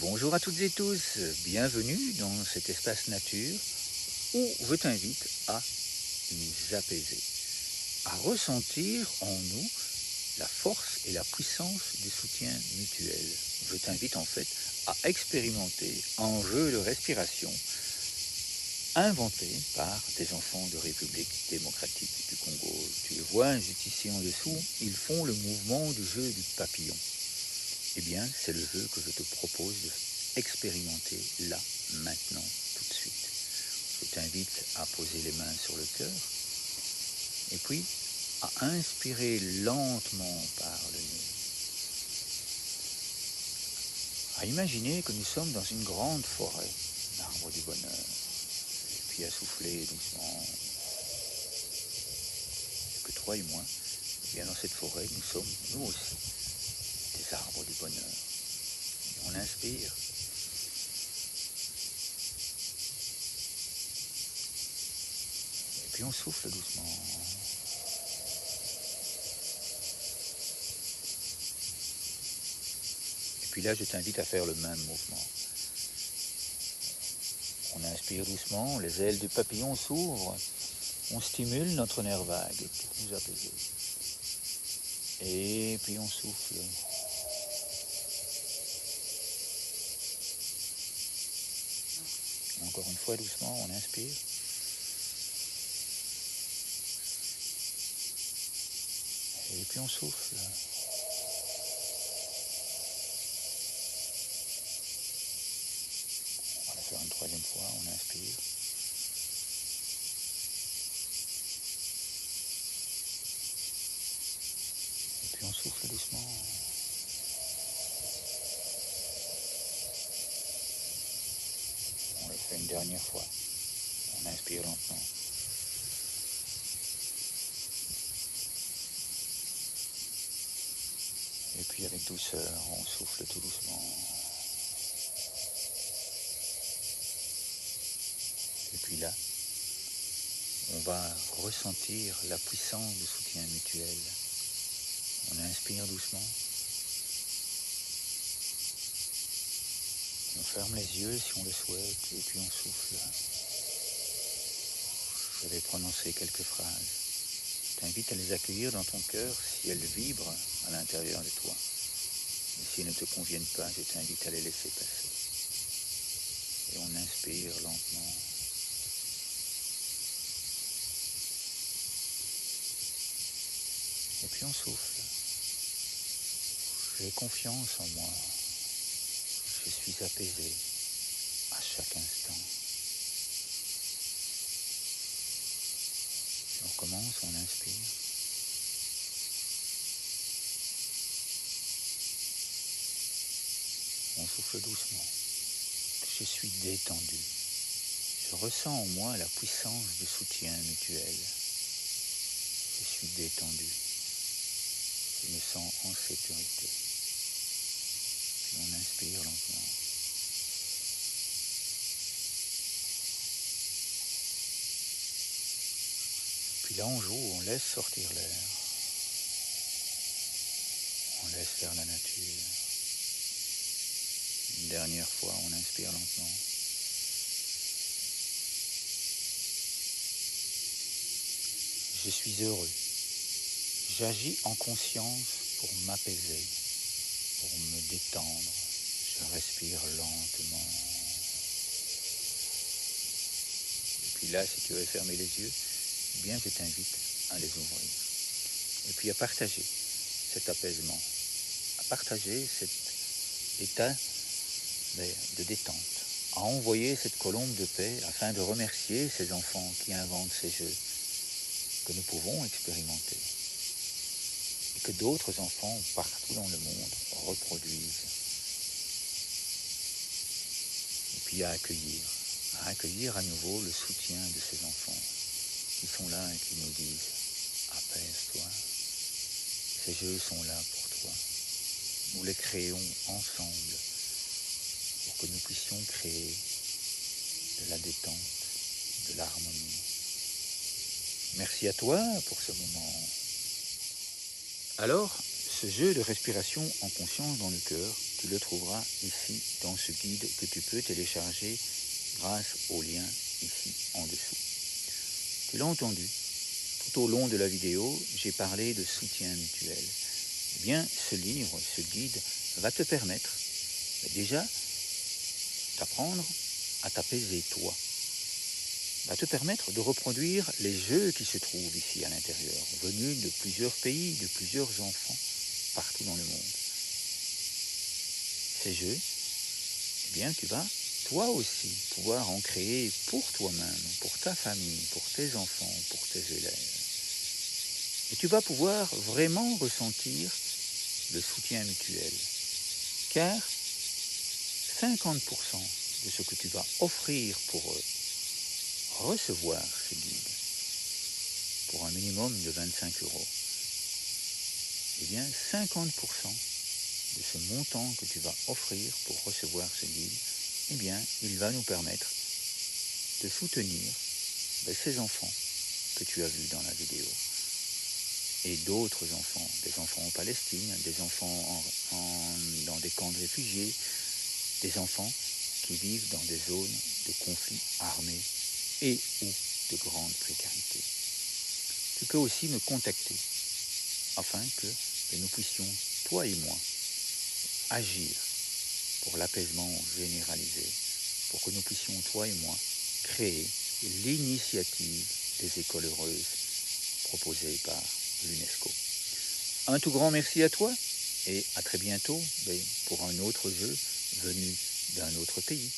bonjour à toutes et tous, bienvenue dans cet espace nature où je t'invite à nous apaiser, à ressentir en nous la force et la puissance du soutien mutuel. Je t'invite en fait à expérimenter un jeu de respiration inventé par des enfants de République démocratique du Congo. Tu les vois juste ici en dessous, ils font le mouvement du jeu du papillon. Eh bien, c'est le jeu que je te propose d'expérimenter là, maintenant, tout de suite. Je t'invite à poser les mains sur le cœur et puis à inspirer lentement par le nez. À imaginer que nous sommes dans une grande forêt, l'arbre du bonheur, et puis à souffler doucement. Et que toi et moi, eh bien dans cette forêt, nous sommes, nous aussi, des arbres du bonheur. Et on inspire. Et puis on souffle doucement. Et puis là, je t'invite à faire le même mouvement. On inspire doucement, les ailes du papillon s'ouvrent. On stimule notre nerf vague pour nous apaiser. Et puis on souffle. Encore une fois doucement, on inspire. Et puis on souffle. On va la faire une troisième fois, on inspire. Et puis on souffle doucement. On le fait une dernière fois. On inspire lentement. Et puis avec douceur, on souffle tout doucement. Et puis là, on va ressentir la puissance du soutien mutuel. On inspire doucement. On ferme les yeux si on le souhaite et puis on souffle. Je vais prononcer quelques phrases. Je t'invite à les accueillir dans ton cœur si elles vibrent à l'intérieur de toi. Et si elles ne te conviennent pas, je t'invite à les laisser passer. Et on inspire lentement. Et puis on souffle. J'ai confiance en moi. Je suis apaisé à chaque instant. Et on recommence, on inspire. On souffle doucement. Je suis détendu. Je ressens en moi la puissance du soutien mutuel. Je suis détendu. Je me sens en sécurité. Puis on inspire lentement. Puis là on joue, on laisse sortir l'air. On laisse faire la nature. Une dernière fois, on inspire lentement. Je suis heureux. J'agis en conscience pour m'apaiser, pour me détendre. Je respire lentement. Et puis là, si tu veux fermer les yeux, eh bien je t'invite à les ouvrir. Et puis à partager cet apaisement, à partager cet état de détente, à envoyer cette colombe de paix afin de remercier ces enfants qui inventent ces jeux que nous pouvons expérimenter et que d'autres enfants partout dans le monde reproduisent. Et puis à accueillir à nouveau le soutien de ces enfants qui sont là et qui nous disent « apaise-toi, ces jeux sont là pour toi, nous les créons ensemble pour que nous puissions créer de la détente, de l'harmonie. » Merci à toi pour ce moment. Alors, ce jeu de respiration en conscience dans le cœur, tu tu le trouveras ici dans ce guide que tu peux télécharger grâce au lien ici en dessous. Tu l'as entendu, tout au long de la vidéo, j'ai parlé de soutien mutuel. Eh bien, ce livre, ce guide va te permettre déjà d'apprendre à t'apaiser toi, va te permettre de reproduire les jeux qui se trouvent ici à l'intérieur, venus de plusieurs pays, de plusieurs enfants, partout dans le monde. Ces jeux, eh bien, tu vas toi aussi pouvoir en créer pour toi-même, pour ta famille, pour tes enfants, pour tes élèves. Et tu vas pouvoir vraiment ressentir le soutien mutuel, car 50% de ce que tu vas offrir pour recevoir ce guide, pour un minimum de 25 €, eh bien 50% de ce montant que tu vas offrir pour recevoir ce guide, eh bien il va nous permettre de soutenir ces enfants que tu as vus dans la vidéo et d'autres enfants, des enfants en Palestine, des enfants dans des camps de réfugiés, des enfants qui vivent dans des zones de conflits armés et ou de grande précarité. Tu peux aussi me contacter afin que nous puissions, toi et moi, agir pour l'apaisement généralisé, pour que nous puissions, toi et moi, créer l'initiative des écoles heureuses proposée par l'UNESCO. Un tout grand merci à toi et à très bientôt pour un autre jeu venu d'un autre pays.